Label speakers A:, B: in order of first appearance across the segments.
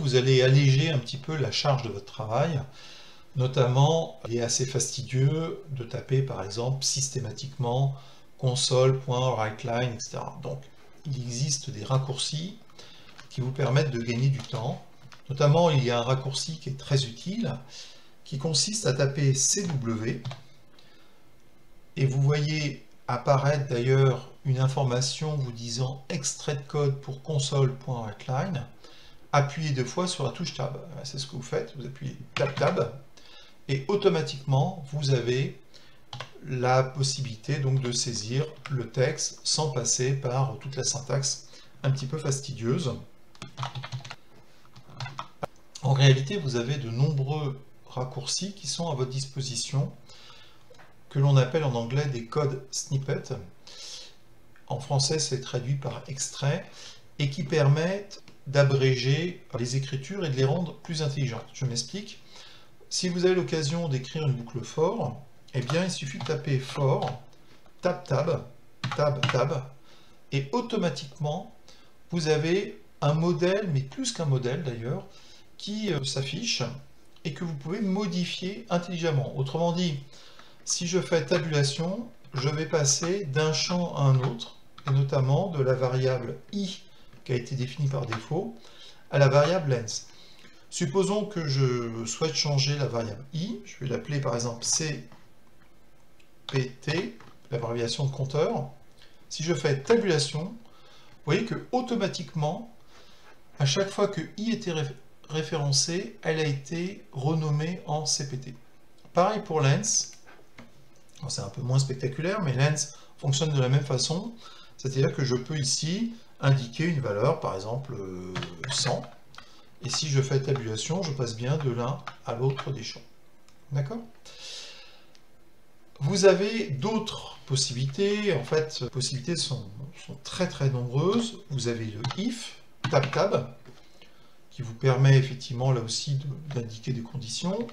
A: vous allez alléger un petit peu la charge de votre travail. Notamment, il est assez fastidieux de taper par exemple systématiquement console.writeline, etc. Donc, il existe des raccourcis qui vous permettent de gagner du temps. Notamment, il y a un raccourci qui est très utile, qui consiste à taper CW, et vous voyez apparaître d'ailleurs une information vous disant extrait de code pour console.writeline. Appuyez 2 fois sur la touche Tab. C'est ce que vous faites, vous appuyez Tab, et automatiquement vous avez la possibilité donc de saisir le texte sans passer par toute la syntaxe un petit peu fastidieuse. En réalité, vous avez de nombreux raccourcis qui sont à votre disposition, que l'on appelle en anglais des code snippets. En français, c'est traduit par extrait, et qui permettent d'abréger les écritures et de les rendre plus intelligentes. Je m'explique. Si vous avez l'occasion d'écrire une boucle for, eh bien, il suffit de taper for, tab, et automatiquement, vous avez un modèle, mais plus qu'un modèle d'ailleurs, qui s'affiche et que vous pouvez modifier intelligemment. Autrement dit, si je fais tabulation, je vais passer d'un champ à un autre, et notamment de la variable i qui a été définie par défaut à la variable length. Supposons que je souhaite changer la variable i, je vais l'appeler par exemple cpt, l'abréviation de compteur. Si je fais tabulation, vous voyez que automatiquement, à chaque fois que i était référencée, elle a été renommée en cpt. Pareil pour length, c'est un peu moins spectaculaire, mais length fonctionne de la même façon, c'est-à-dire que je peux ici indiquer une valeur, par exemple 100, et si je fais tabulation, je passe bien de l'un à l'autre des champs. D'accord? Vous avez d'autres possibilités, en fait, les possibilités sont très très nombreuses. Vous avez le if, tab, qui vous permet effectivement là aussi d'indiquer des conditions.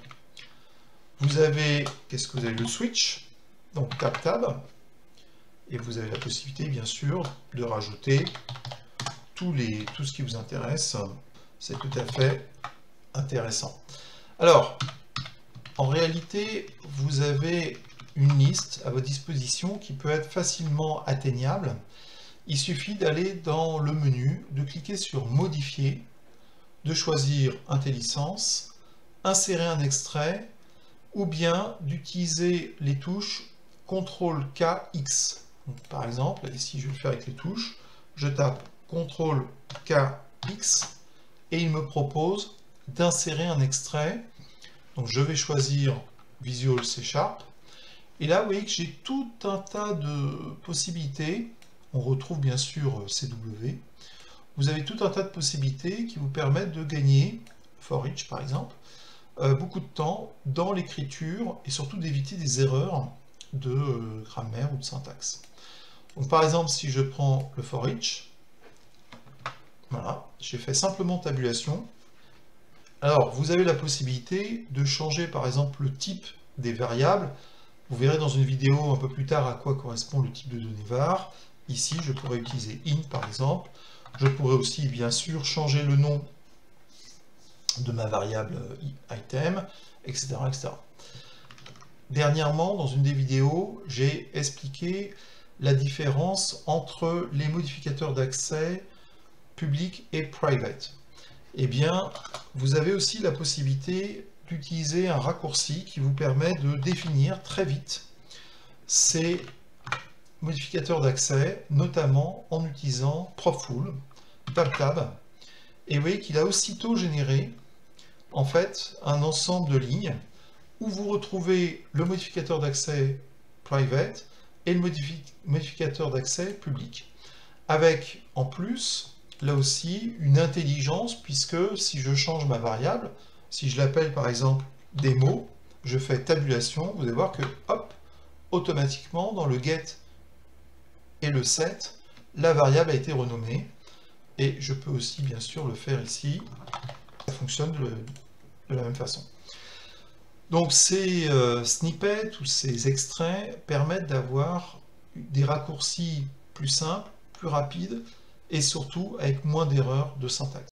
A: Vous avez, qu'est-ce que vous avez, le switch, donc tab, et vous avez la possibilité bien sûr de rajouter tout ce qui vous intéresse. C'est tout à fait intéressant. Alors, en réalité, vous avez une liste à votre disposition qui peut être facilement atteignable. Il suffit d'aller dans le menu, de cliquer sur Modifier, de choisir IntelliSense, insérer un extrait, ou bien d'utiliser les touches CTRL-KX. Par exemple, ici je vais le faire avec les touches, je tape CTRL-KX, et il me propose d'insérer un extrait. Donc je vais choisir Visual C#, et là vous voyez que j'ai tout un tas de possibilités. On retrouve bien sûr CW. Vous avez tout un tas de possibilités qui vous permettent de gagner, for each par exemple, beaucoup de temps dans l'écriture et surtout d'éviter des erreurs de grammaire ou de syntaxe. Donc par exemple, si je prends le for each, voilà, j'ai fait simplement tabulation. Alors, vous avez la possibilité de changer par exemple le type des variables. Vous verrez dans une vidéo un peu plus tard à quoi correspond le type de données var. Ici, je pourrais utiliser int par exemple. Je pourrais aussi bien sûr changer le nom de ma variable item, etc., etc. Dernièrement, dans une des vidéos, j'ai expliqué la différence entre les modificateurs d'accès public et private. Eh bien, vous avez aussi la possibilité d'utiliser un raccourci qui vous permet de définir très vite ces modificateurs d'accès, notamment en utilisant propful, tab, et vous voyez qu'il a aussitôt généré en fait un ensemble de lignes où vous retrouvez le modificateur d'accès private et le modificateur d'accès public, avec en plus là aussi une intelligence, puisque si je change ma variable, si je l'appelle par exemple démo, je fais tabulation, vous allez voir que hop, automatiquement dans le get et le set, la variable a été renommée, et je peux aussi bien sûr le faire ici, ça fonctionne de la même façon. Donc ces snippets ou ces extraits permettent d'avoir des raccourcis plus simples, plus rapides, et surtout avec moins d'erreurs de syntaxe.